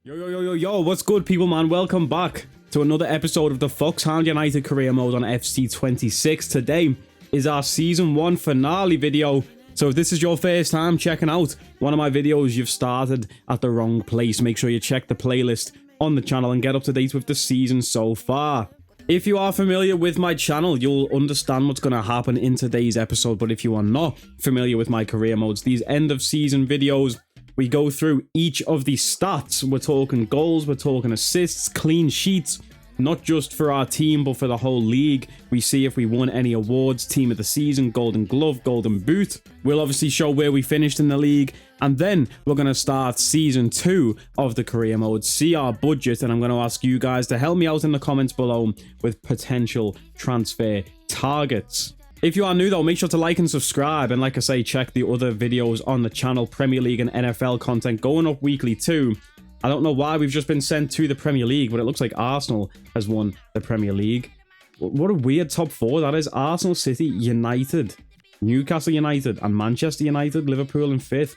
Yo, what's good, people, man? Welcome back to another episode of the Foxhound United career mode on FC26. Today is our Season 1 finale video. So if this is your first time checking out one of my videos, you've started at the wrong place. Make sure you check the playlist on the channel and get up to date with the season so far. If you are familiar with my channel, you'll understand what's going to happen in today's episode. But if you are not familiar with my career modes, these end of season videos, we go through each of the stats. We're talking goals, we're talking assists, clean sheets, not just for our team, but for the whole league. We see if we won any awards, team of the season, golden glove, golden boot. We'll obviously show where we finished in the league. And then we're going to start season 2 of the career mode, see our budget, and I'm going to ask you guys to help me out in the comments below with potential transfer targets. If you are new though, make sure to like and subscribe, and like I say, check the other videos on the channel, Premier League and NFL content going up weekly too. I don't know why we've just been sent to the Premier League, but it looks like Arsenal has won the Premier League. What a weird top 4 that is. Arsenal, City, United, Newcastle United, and Manchester United, Liverpool in 5th.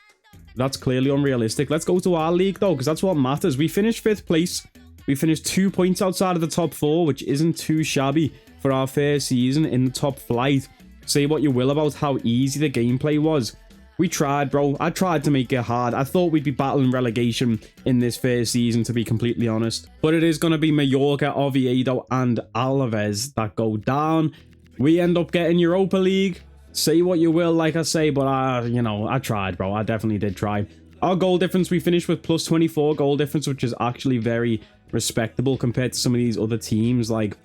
That's clearly unrealistic. Let's go to our league though, because that's what matters. We finished 5th place. We finished 2 points outside of the top 4, which isn't too shabby for our first season in the top flight. Say what you will about how easy the gameplay was. We tried, bro. I tried to make it hard. I thought we'd be battling relegation in this first season, to be completely honest. But it is going to be Mallorca, Oviedo, and Alaves that go down. We end up getting Europa League. Say what you will, like I say, but I tried, bro. I definitely did try. Our goal difference, we finished with plus 24 goal difference, which is actually very respectable compared to some of these other teams, like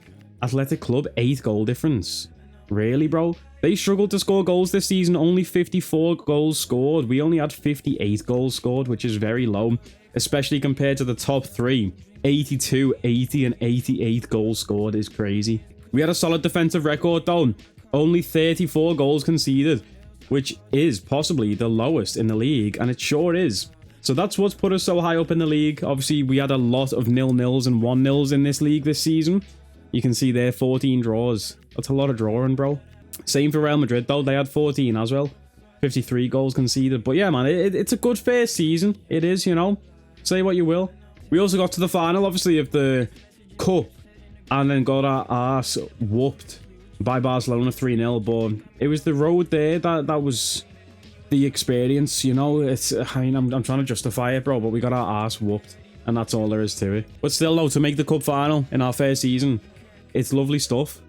Athletic Club, 8 goal difference. Really, bro? They struggled to score goals this season, only 54 goals scored. We only had 58 goals scored, which is very low, especially compared to the top 3. 82, 80, and 88 goals scored is crazy. We had a solid defensive record, though. Only 34 goals conceded, which is possibly the lowest in the league, and it sure is. So that's what's put us so high up in the league. Obviously, we had a lot of 0-0s and 1-0s in this league this season. You can see there, 14 draws. That's a lot of drawing, bro. Same for Real Madrid, though. They had 14 as well. 53 goals conceded. But yeah, man, it's a good first season. It is, you know. Say what you will. We also got to the final, obviously, of the Cup. And then got our arse whooped by Barcelona 3-0. But it was the road there that was the experience, you know. I'm trying to justify it, bro. But we got our arse whooped. And that's all there is to it. But still, though, to make the Cup final in our first season, it's lovely stuff.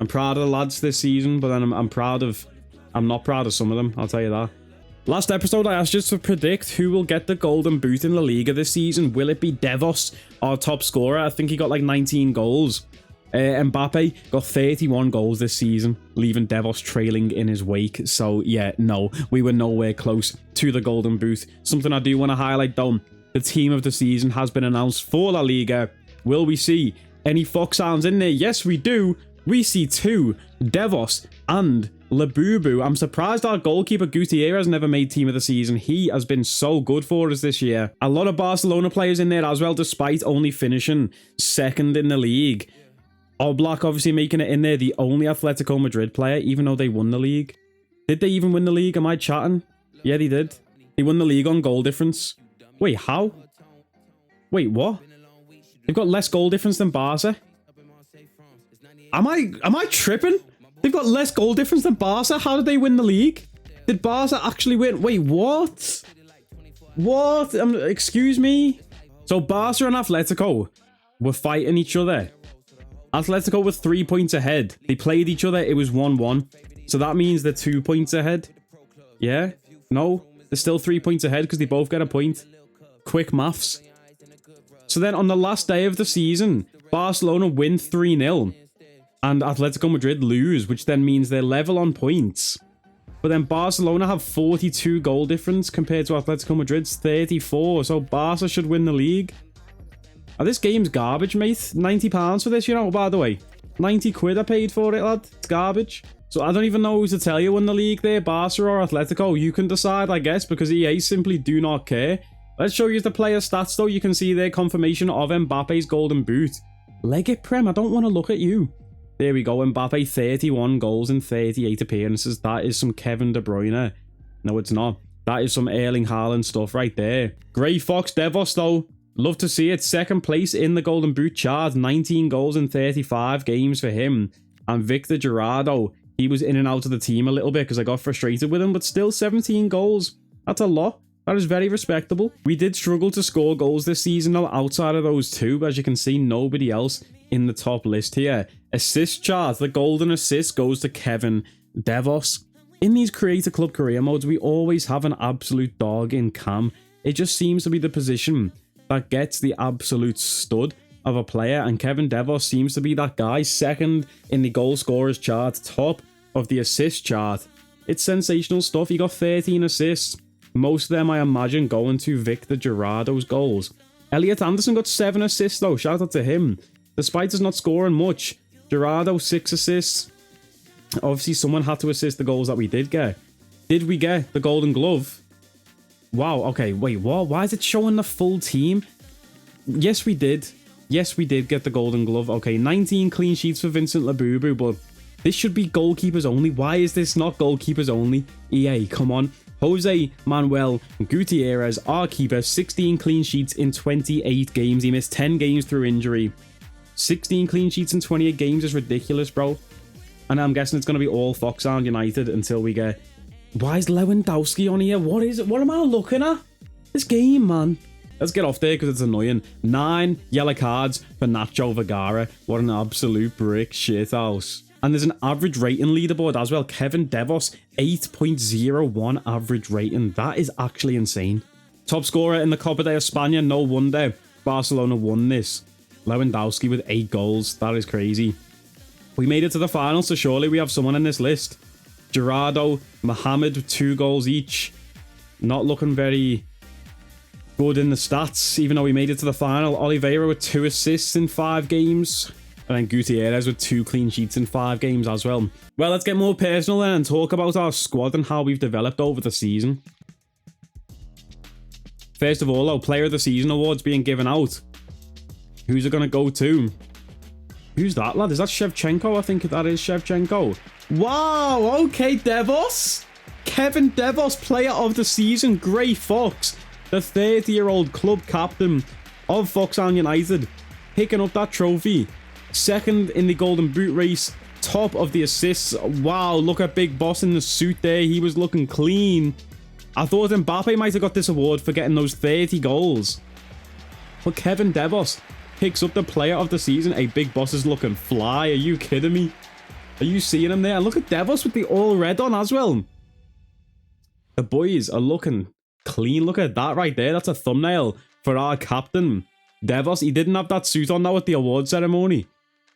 I'm proud of the lads this season, but then I'm not proud of some of them, I'll tell you that. Last episode, I asked you to predict who will get the golden boot in La Liga this season. Will it be Devos, our top scorer? I think he got like 19 goals. Mbappe got 31 goals this season, leaving Devos trailing in his wake. So yeah, no, we were nowhere close to the golden boot. Something I do want to highlight though, the team of the season has been announced for La Liga. Will we see any Foxhounds in there? Yes, we do. We see 2, Devos and Labubu. I'm surprised our goalkeeper Gutierrez never made team of the season. He has been so good for us this year. A lot of Barcelona players in there as well, despite only finishing 2nd in the league. Oblak obviously making it in there, the only Atletico Madrid player, even though they won the league. Did they even win the league? Am I chatting? Yeah, they did. They won the league on goal difference. Wait, how? Wait, what? They've got less goal difference than Barca? Am I tripping? They've got less goal difference than Barca. How did they win the league? Did Barca actually win? Wait, what? What? Excuse me? So Barca and Atletico were fighting each other. Atletico were 3 points ahead. They played each other. It was 1-1. So that means they're 2 points ahead. Yeah? No? They're still 3 points ahead because they both get a point. Quick maths. So then on the last day of the season, Barcelona win 3-0. And Atletico Madrid lose, which then means they're level on points. But then Barcelona have 42 goal difference compared to Atletico Madrid's 34. So Barca should win the league. Oh, this game's garbage, mate. £90 for this, you know, by the way. 90 quid I paid for it, lad. It's garbage. So I don't even know who to tell you in the league there, Barca or Atletico. You can decide, I guess, because EA simply do not care. Let's show you the player stats, though. You can see their confirmation of Mbappe's golden boot. Leg it, Prem. I don't want to look at you. There we go. Mbappe, 31 goals in 38 appearances. That is some Kevin De Bruyne. No, it's not. That is some Erling Haaland stuff right there. Grey Fox Devos, though. Love to see it. Second place in the Golden Boot chart. 19 goals in 35 games for him. And Victor Gerardo, he was in and out of the team a little bit because I got frustrated with him, but still 17 goals. That's a lot. That is very respectable. We did struggle to score goals this season though, outside of those two, but as you can see, nobody else in the top list here. Assist chart, the golden assist goes to Kevin Devos. In these Creator Club career modes, we always have an absolute dog in Cam. It just seems to be the position that gets the absolute stud of a player, and Kevin Devos seems to be that guy. Second in the goal scorers chart, top of the assist chart. It's sensational stuff. He got 13 assists. Most of them, I imagine, going to Victor Gerardo's goals. Elliot Anderson got 7 assists though. Shout out to him. Despite us not scoring much, Gerardo 6 assists. Obviously, someone had to assist the goals that we did get. Did we get the Golden Glove? Wow, okay, wait, what? Why is it showing the full team? Yes, we did. Yes, we did get the Golden Glove. Okay, 19 clean sheets for Vincent Labubu, but this should be goalkeepers only. Why is this not goalkeepers only? EA, come on. Jose Manuel Gutierrez, our keeper, 16 clean sheets in 28 games. He missed 10 games through injury. 16 clean sheets in 28 games is ridiculous, bro. And I'm guessing it's going to be all Foxhound United until we get... Why is Lewandowski on here? What is it? What am I looking at? This game, man. Let's get off there because it's annoying. 9 yellow cards for Nacho Vergara. What an absolute brick shithouse. And there's an average rating leaderboard as well. Kevin Devos, 8.01 average rating. That is actually insane. Top scorer in the Copa de España. No wonder Barcelona won this. Lewandowski with 8 goals. That is crazy. We made it to the final, so surely we have someone in this list. Gerardo, Mohamed with 2 goals each. Not looking very good in the stats, even though we made it to the final. Oliveira with 2 assists in 5 games. And then Gutierrez with 2 clean sheets in 5 games as well. Well, let's get more personal then and talk about our squad and how we've developed over the season. First of all, though, Player of the Season awards being given out. Who's it going to go to? Who's that, lad? Is that Shevchenko? I think that is Shevchenko. Wow, okay, Devos. Kevin Devos, Player of the Season. Grey Fox, the 30-year-old club captain of Foxhound United, picking up that trophy. Second in the Golden Boot race, top of the assists. Wow, look at Big Boss in the suit there. He was looking clean. I thought Mbappe might have got this award for getting those 30 goals. But Kevin Devos picks up the Player of the Season. Hey, Big Boss is looking fly. Are you kidding me? Are you seeing him there? And look at Devos with the all red on as well. The boys are looking clean. Look at that right there. That's a thumbnail for our captain. Devos, he didn't have that suit on now at the award ceremony.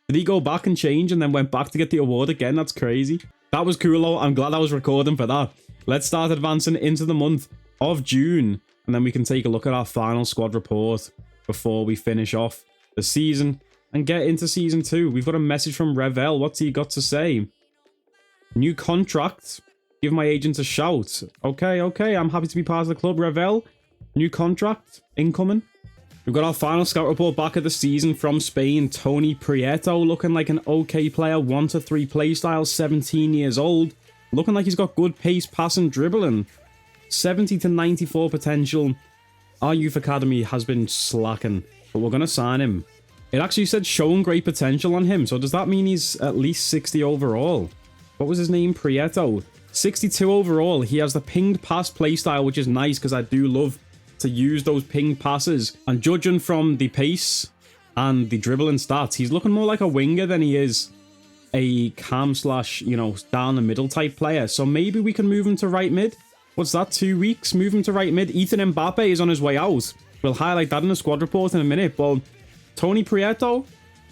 Did he go back and change and then went back to get the award again? That's crazy. That was cool though. I'm glad I was recording for that. Let's start advancing into the month of June. And then we can take a look at our final squad report before we finish off the season and get into season 2. We've got a message from Revel. What's he got to say? New contract. Give my agent a shout. Okay, okay. I'm happy to be part of the club, Revel. New contract incoming. We've got our final scout report back of the season from Spain. Tony Prieto looking like an okay player. 1-3 playstyle. 17 years old. Looking like he's got good pace, pass and dribbling. 70 to 94 potential. Our youth academy has been slacking, but we're going to sign him. It actually said showing great potential on him. So does that mean he's at least 60 overall? What was his name? Prieto. 62 overall. He has the pinged pass playstyle, which is nice because I do love to use those pinged passes. And judging from the pace and the dribbling stats, he's looking more like a winger than he is a cam slash, you know, down the middle type player. So maybe we can move him to right mid. What's that? 2 weeks? Move him to right mid. Ethan Mbappe is on his way out. We'll highlight that in the squad report in a minute. But Tony Prieto,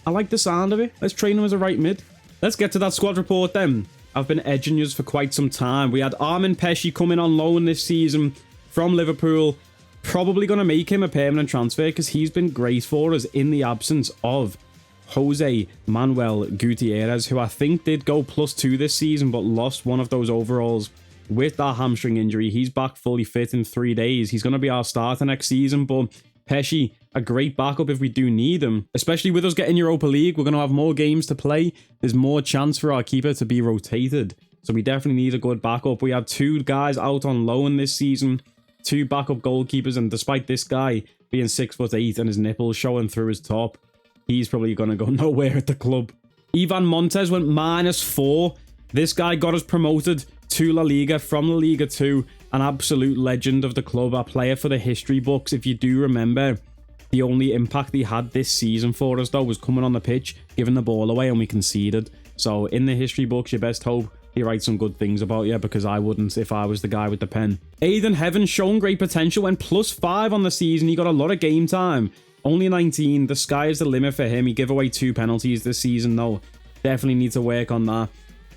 I like the sound of it. Let's train him as a right mid. Let's get to that squad report then. I've been edging you for quite some time. We had Armin Pesci coming on loan this season from Liverpool. Probably going to make him a permanent transfer because he's been great for us in the absence of Jose Manuel Gutierrez, who I think did go +2 this season but lost one of those overalls with that hamstring injury. He's back fully fit in 3 days. He's going to be our starter next season, but Pesci, a great backup if we do need him. Especially with us getting Europa League, we're going to have more games to play. There's more chance for our keeper to be rotated. So we definitely need a good backup. We have 2 guys out on loan this season, 2 backup goalkeepers, and despite this guy being 6'8" and his nipples showing through his top. He's probably going to go nowhere at the club. Ivan Montes went -4. This guy got us promoted to La Liga from La Liga 2. An absolute legend of the club, a player for the history books. If you do remember, the only impact he had this season for us, though, was coming on the pitch, giving the ball away, and we conceded. So in the history books, you best hope he writes some good things about you, because I wouldn't if I was the guy with the pen. Aiden Heaven, shown great potential, went +5 on the season. He got a lot of game time. Only 19. The sky is the limit for him. He gave away 2 penalties this season, though. Definitely need to work on that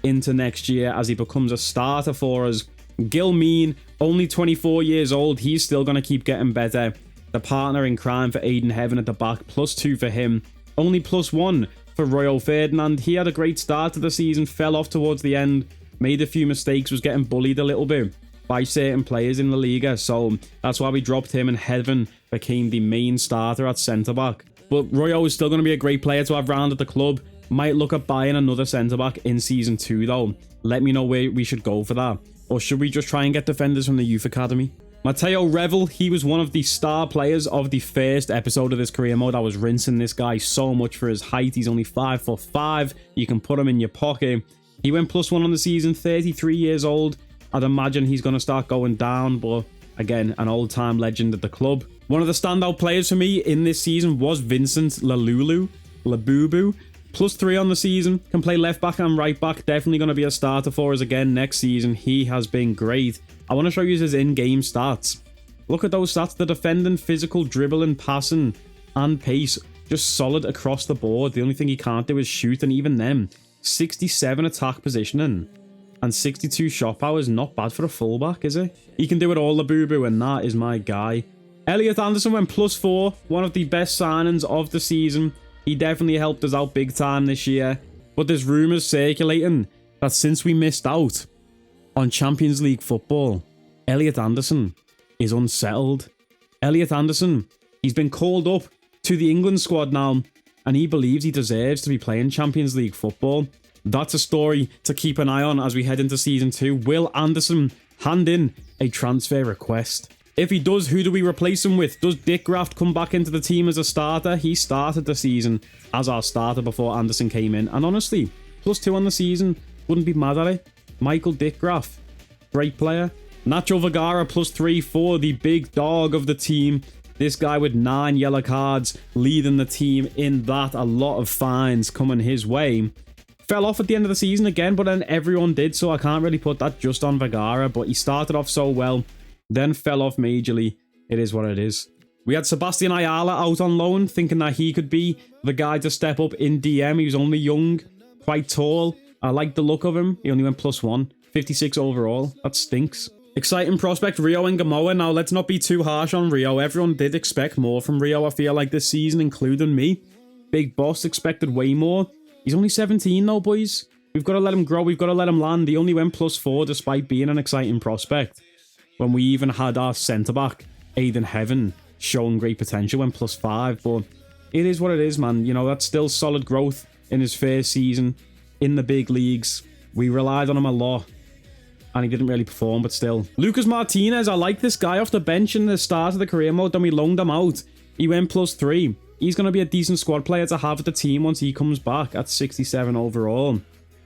into next year as he becomes a starter for us. Gil Mean, only 24 years old. He's still going to keep getting better. The partner in crime for Aiden Heaven at the back. +2 for him. Only +1 for Royal Ferdinand. He had a great start to the season, fell off towards the end, made a few mistakes, was getting bullied a little bit by certain players in the Liga, so that's why we dropped him, and Heaven became the main starter at centre-back. But Royo is still going to be a great player to have round at the club. Might look at buying another centre-back in Season 2 though. Let me know where we should go for that. Or should we just try and get defenders from the youth academy? Matteo Revel, he was one of the star players of the first episode of this career mode. I was rinsing this guy so much for his height. He's only 5'5". You can put him in your pocket. He went +1 on the season, 33 years old. I'd imagine he's going to start going down, but again, an old-time legend at the club. One of the standout players for me in this season was Vincent Labubu. +3 on the season, can play left back and right back. Definitely going to be a starter for us again next season. He has been great. I want to show you his in-game stats. Look at those stats. The defending, physical, dribbling, passing, and pace. Just solid across the board. The only thing he can't do is shoot, and even then, 67 attack positioning and 62 shot power is not bad for a fullback, is it? He can do it all, Labubu, and that is my guy. Elliot Anderson went +4. One of the best signings of the season. He definitely helped us out big time this year. But there's rumours circulating that since we missed out on Champions League football, Elliot Anderson is unsettled. Elliot Anderson, he's been called up to the England squad now, and he believes he deserves to be playing Champions League football. That's a story to keep an eye on as we head into Season 2. Will Anderson hand in a transfer request? If he does, who do we replace him with? Does Dick Graft come back into the team as a starter? He started the season as our starter before Anderson came in. And honestly, +2 on the season, wouldn't be mad at it. Michael Dick Graft, great player. Nacho Vergara +3 for the big dog of the team. This guy with 9 yellow cards leading the team in that. A lot of fines coming his way. Fell off at the end of the season again, but then everyone did, so I can't really put that just on Vergara. But he started off so well, then fell off majorly. It is what it is. We had Sebastian Ayala out on loan, thinking that he could be the guy to step up in DM. He was only young, quite tall. I like the look of him. He only went +1. 56 overall. That stinks. Exciting prospect, Rio Ngamoa. Now, let's not be too harsh on Rio. Everyone did expect more from Rio, I feel like, this season, including me. Big Boss expected way more. He's only 17 though, boys. We've got to let him grow. We've got to let him land. He only went +4 despite being an exciting prospect. When we even had our centre-back, Aiden Heaven, showing great potential, went +5. But it is what it is, man. You know, that's still solid growth in his first season in the big leagues. We relied on him a lot, and he didn't really perform, but still. Lucas Martinez, I like this guy off the bench in the start of the career mode. Then we loaned him out. He went +3. He's going to be a decent squad player to have at the team once he comes back at 67 overall.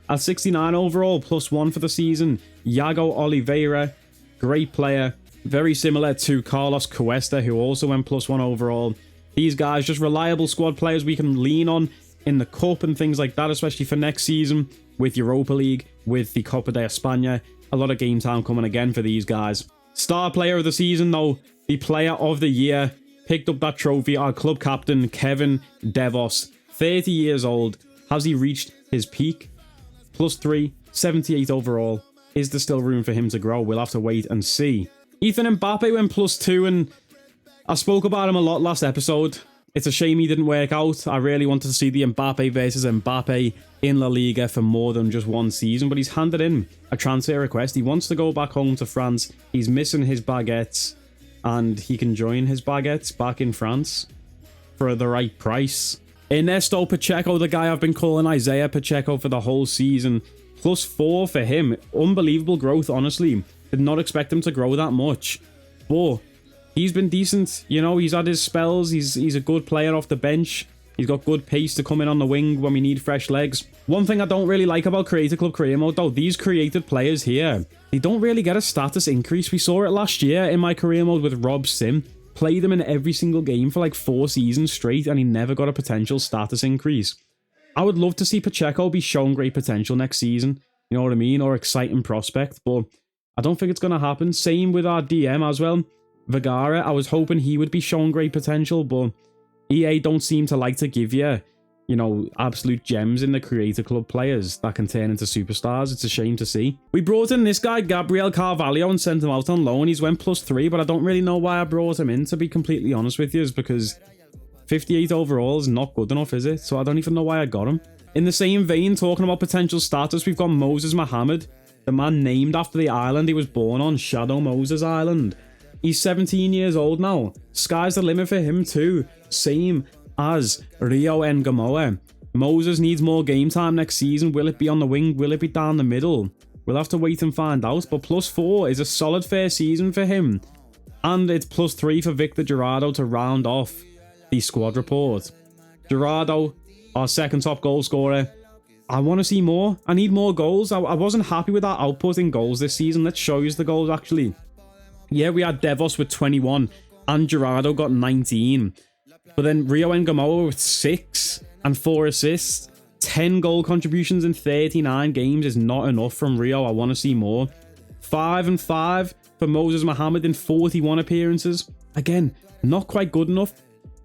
At 69 overall, +1 for the season, Iago Oliveira. Great player. Very similar to Carlos Cuesta, who also went +1 overall. These guys, just reliable squad players we can lean on in the Cup and things like that, especially for next season with Europa League, with the Copa de España. A lot of game time coming again for these guys. Star player of the season, though, the player of the year, picked up that trophy, our club captain, Kevin Devos. 30 years old. Has he reached his peak? +3, 78 overall. Is there still room for him to grow? We'll have to wait and see. Ethan Mbappe went +2, and I spoke about him a lot last episode. It's a shame he didn't work out. I really wanted to see the Mbappe versus Mbappe in La Liga for more than just one season, but he's handed in a transfer request. He wants to go back home to France. He's missing his baguettes, and he can join his baguettes back in France for the right price. Ernesto Pacheco, the guy I've been calling Isaiah Pacheco for the whole season. +4 for him. Unbelievable growth, honestly. Did not expect him to grow that much. But he's been decent. You know, he's had his spells. He's a good player off the bench. He's got good pace to come in on the wing when we need fresh legs. One thing I don't really like about Creator Club Career Mode, though, these created players here, they don't really get a status increase. We saw it last year in my career mode with Rob Sim. Played him in every single game for like 4 seasons straight, and he never got a potential status increase. I would love to see Pacheco be shown great potential next season, you know what I mean, or exciting prospect, but I don't think it's going to happen. Same with our DM as well. Vergara, I was hoping he would be shown great potential, but EA don't seem to like to give you, you know, absolute gems in the Creator Club players that can turn into superstars. It's a shame to see. We brought in this guy, Gabriel Carvalho, and sent him out on loan. He's went +3, but I don't really know why I brought him in, to be completely honest with you, is because 58 overall is not good enough, is it? So I don't even know why I got him. In the same vein, talking about potential status, we've got Moses Mohammed, the man named after the island he was born on, Shadow Moses Island. He's 17 years old now. Sky's the limit for him too. Same as Rio Ngamoa. Moses needs more game time next season. Will it be on the wing? Will it be down the middle? We'll have to wait and find out. But +4 is a solid first season for him. And it's +3 for Victor Gerardo to round off the squad report. Gerardo, our second top goal scorer. I want to see more. I need more goals. I wasn't happy with our output in goals this season. Let's show you the goals actually. Yeah, we had Devos with 21 and Gerardo got 19. But then Rio Ngamoa with 6 and 4 assists. 10 goal contributions in 39 games is not enough from Rio. I want to see more. 5 and 5 for Moses Mohammed in 41 appearances. Again, not quite good enough.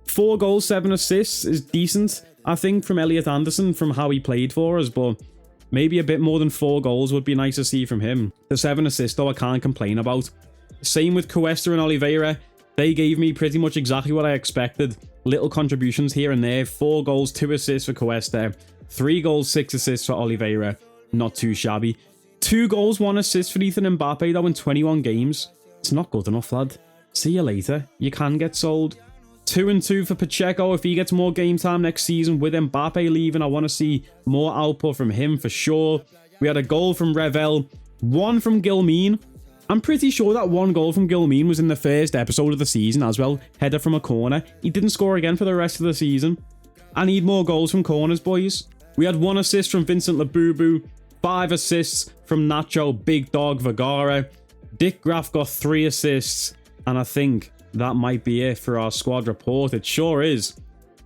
4 goals, 7 assists is decent, I think, from Elliot Anderson from how he played for us, but maybe a bit more than 4 goals would be nice to see from him. The 7 assists, though, I can't complain about. Same with Cuesta and Oliveira. They gave me pretty much exactly what I expected. Little contributions here and there. 4 goals, 2 assists for Cuesta. 3 goals, 6 assists for Oliveira. Not too shabby. 2 goals, 1 assist for Ethan Mbappe, though, in 21 games. It's not good enough, lad. See you later. You can get sold. 2 and 2 for Pacheco. If he gets more game time next season with Mbappe leaving, I want to see more output from him for sure. We had a goal from Revel. 1 from Gilmeen. I'm pretty sure that 1 goal from Gilmeen was in the first episode of the season as well. Header from a corner. He didn't score again for the rest of the season. I need more goals from corners, boys. We had 1 assist from Vincent Labubu. 5 assists from Nacho, Big Dog, Vergara. Dick Graf got 3 assists. And I think that might be it for our squad report. It sure is.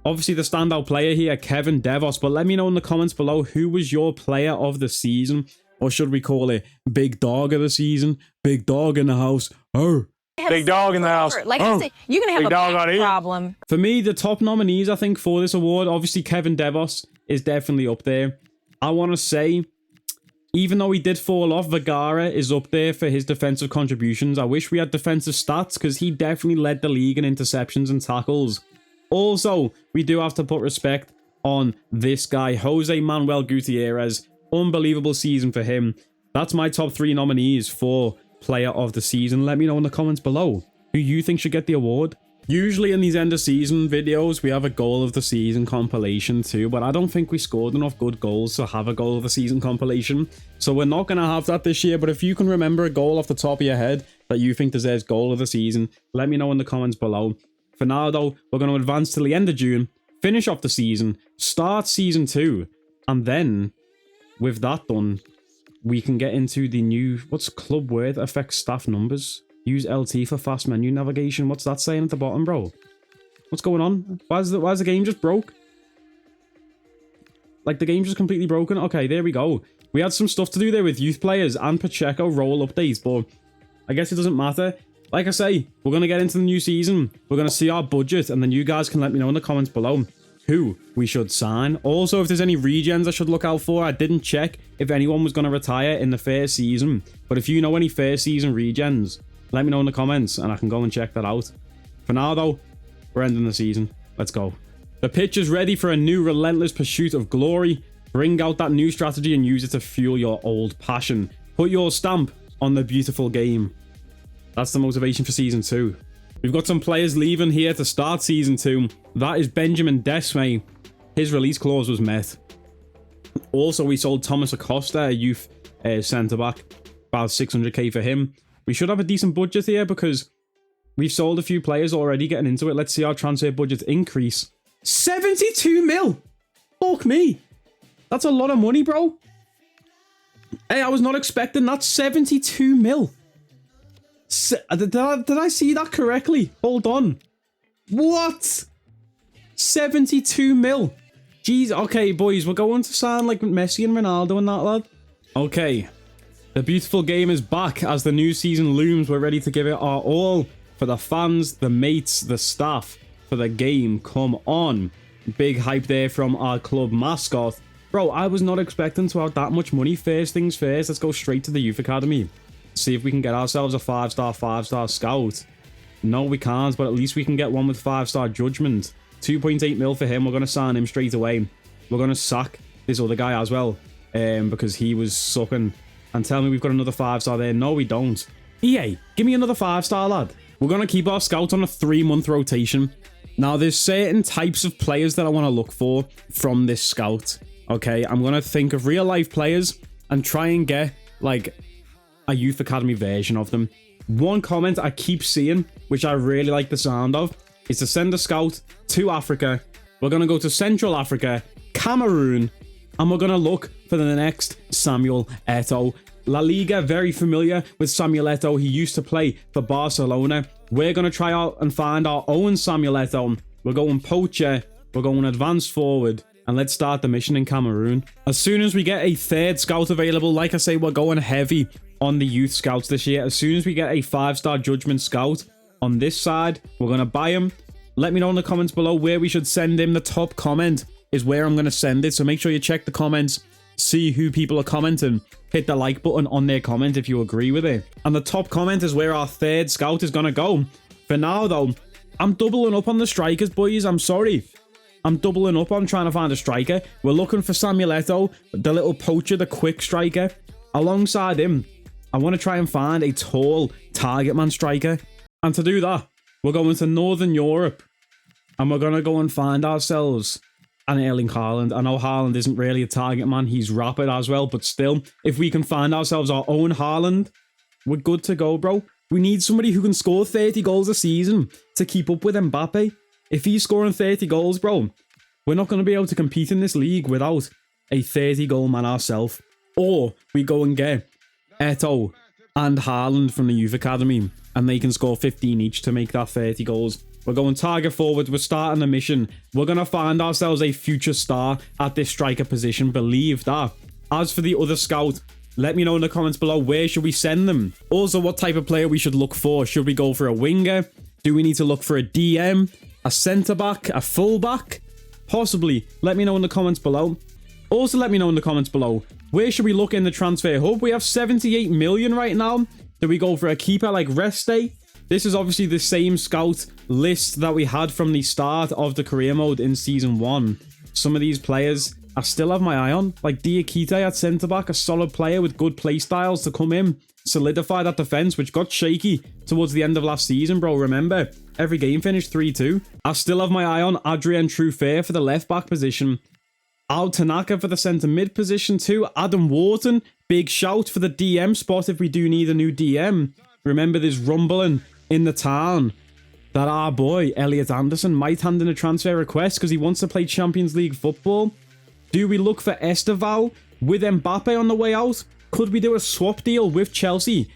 Obviously the standout player here, Kevin Devos. But let me know in the comments below, who was your player of the season? Or should we call it Big Dog of the season? Big Dog in the house. Oh. Big Dog in the house. Like I said, you're going to have a back problem. For me, the top nominees, I think, for this award, obviously Kevin Devos is definitely up there. I want to say, even though he did fall off, Vergara is up there for his defensive contributions. I wish we had defensive stats because he definitely led the league in interceptions and tackles. Also, we do have to put respect on this guy, Jose Manuel Gutierrez. Unbelievable season for him. That's my top 3 nominees for player of the season. Let me know in the comments below who you think should get the award. Usually in these end of season videos, we have a goal of the season compilation too, but I don't think we scored enough good goals to have a goal of the season compilation. So we're not going to have that this year, but if you can remember a goal off the top of your head that you think deserves goal of the season, let me know in the comments below. For now though, we're going to advance till the end of June, finish off the season, start season 2, and then with that done, we can get into the new, what's club word affects staff numbers. Use LT for fast menu navigation. What's that saying at the bottom, bro? What's going on? Why is the game just broke? Like the game just completely broken? Okay, there we go. We had some stuff to do there with youth players and Pacheco role updates, but I guess it doesn't matter. Like I say, we're going to get into the new season. We're going to see our budget, and then you guys can let me know in the comments below who we should sign. Also, if there's any regens I should look out for, I didn't check if anyone was going to retire in the first season. But if you know any first season regens, let me know in the comments and I can go and check that out. For now though, we're ending the season. Let's go. The pitch is ready for a new relentless pursuit of glory. Bring out that new strategy and use it to fuel your old passion. Put your stamp on the beautiful game. That's the motivation for season 2. We've got some players leaving here to start season 2. That is Benjamin Desmay. His release clause was met. Also, we sold Thomas Acosta, a youth centre-back. About 600k for him. We should have a decent budget here because We've sold a few players already getting into it. Let's see our transfer budget increase. 72 mil! Fuck me. That's a lot of money, bro. Hey, I was not expecting that. 72 mil. Did I see that correctly? Hold on. What? 72 mil. Jeez. Okay, boys, we're going to sound like Messi and Ronaldo and that, lad. Okay. The beautiful game is back as the new season looms. We're ready to give it our all for the fans, the mates, the staff, for the game. Come on. Big hype there from our club mascot. Bro, I was not expecting to have that much money. First things first, let's go straight to the youth academy. See if we can get ourselves a 5-star scout. No, we can't, but at least we can get one with 5-star judgment. 2.8 mil for him. We're going to sign him straight away. We're going to sack this other guy as well, because he was sucking. And tell me we've got another 5-star there. No, we don't. EA, give me another 5-star, lad. We're going to keep our scout on a 3-month rotation. Now, there's certain types of players that I want to look for from this scout. Okay, I'm going to think of real-life players and try and get, like, a youth academy version of them. One comment I keep seeing, which I really like the sound of, is to send a scout to Africa. We're going to go to Central Africa, Cameroon, and we're going to look for the next Samuel Eto'o. La Liga, very familiar with Samuel Eto'o. He used to play for Barcelona. We're going to try out and find our own Samuel Eto'o. We're going poacher. We're going advanced forward. And let's start the mission in Cameroon. As soon as we get a third scout available, like I say, we're going heavy on the youth scouts this year. As soon as we get a 5-star judgment scout on this side, we're going to buy him. Let me know in the comments below where we should send him. The top comment is where I'm going to send it. So make sure you check the comments, see who people are commenting. Hit the like button on their comment if you agree with it. And the top comment is where our third scout is going to go. For now, though, I'm doubling up on the strikers, boys. I'm sorry. I'm doubling up on trying to find a striker. We're looking for Samuel Eto'o, the little poacher, the quick striker. Alongside him, I want to try and find a tall target man striker. And to do that, we're going to Northern Europe. And we're going to go and find ourselves an Erling Haaland. I know Haaland isn't really a target man. He's rapid as well. But still, if we can find ourselves our own Haaland, we're good to go, bro. We need somebody who can score 30 goals a season to keep up with Mbappe. If he's scoring 30 goals, bro, we're not going to be able to compete in this league without a 30-goal man ourselves. Or we go and get Eto'o and Haaland from the youth academy, and they can score 15 each to make that 30 goals. We're going target forward. We're starting the mission. We're going to find ourselves a future star at this striker position. Believe that. As for the other scout, let me know in the comments below, where should we send them? Also, what type of player we should look for. Should we go for a winger? Do we need to look for a DM? A centre-back? A full-back? Possibly. Let me know in the comments below. Also, let me know in the comments below, where should we look in the transfer hub? We have 78 million right now. Do we go for a keeper like Reste? This is obviously the same scout list that we had from the start of the career mode in Season 1. Some of these players I still have my eye on, like Diakite at centre-back, a solid player with good play styles to come in, solidify that defence, which got shaky towards the end of last season, bro. Remember, every game finished 3-2. I still have my eye on Adrien Truffert for the left-back position. Al Tanaka for the centre-mid position too. Adam Wharton, big shout for the DM spot if we do need a new DM. Remember, there's rumbling in the town that our boy, Elliot Anderson, might hand in a transfer request because he wants to play Champions League football. Do we look for Esteval with Mbappe on the way out? Could we do a swap deal with Chelsea?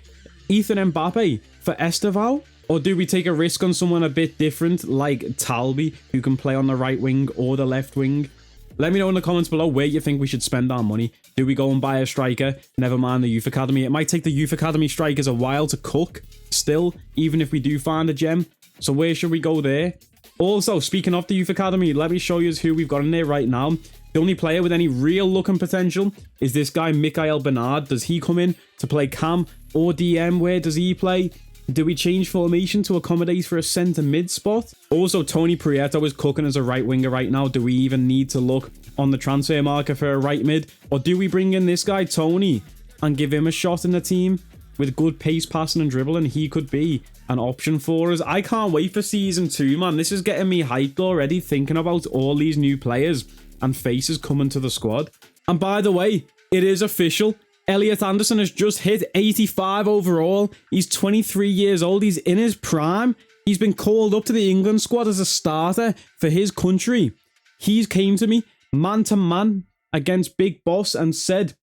Ethan Mbappe for Esteval? Or do we take a risk on someone a bit different like Talby, who can play on the right wing or the left wing? Let me know in the comments below where you think we should spend our money. Do we go and buy a striker? Never mind the youth academy. It might take the youth academy strikers a while to cook still, even if we do find a gem. So where should we go there? Also, speaking of the youth academy, let me show you who we've got in there right now. The only player with any real looking potential is this guy, Michael Bernard. Does he come in to play cam or DM? Where does he play? Do we change formation to accommodate for a centre mid spot? Also, Tony Prieto is cooking as a right winger right now. Do we even need to look on the transfer market for a right mid? Or do we bring in this guy, Tony, and give him a shot in the team? With good pace, passing and dribbling, he could be an option for us. I can't wait for Season 2, man. This is getting me hyped already, thinking about all these new players and faces coming to the squad. And by the way, it is official. Elliot Anderson has just hit 85 overall. He's 23 years old. He's in his prime. He's been called up to the England squad as a starter for his country. He's came to me man to man against Big Boss and said,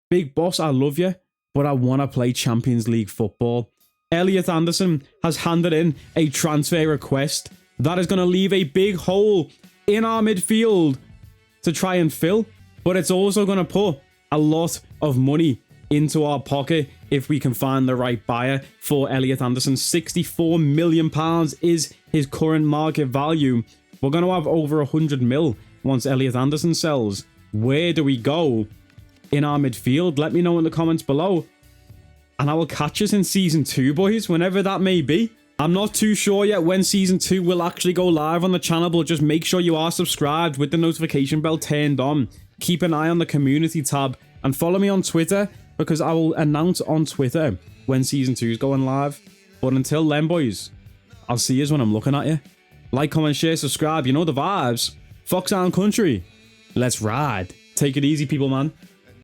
Big Boss, I love you, but I want to play Champions League football. Elliot Anderson has handed in a transfer request that is going to leave a big hole in our midfield to try and fill, but it's also going to put a lot of money into our pocket if we can find the right buyer for Elliot Anderson. £64 million is his current market value. We're going to have over 100 mil once Elliot Anderson sells. Where do we go in our midfield? Let me know in the comments below. And I will catch us in Season 2, boys, whenever that may be. I'm not too sure yet when Season 2 will actually go live on the channel, but just make sure you are subscribed with the notification bell turned on. Keep an eye on the community tab and follow me on Twitter, because I will announce on Twitter when Season 2 is going live. But until then, boys, I'll see you when I'm looking at you. Like, comment, share, subscribe. You know the vibes. Foxhound Country. Let's ride. Take it easy, people, man.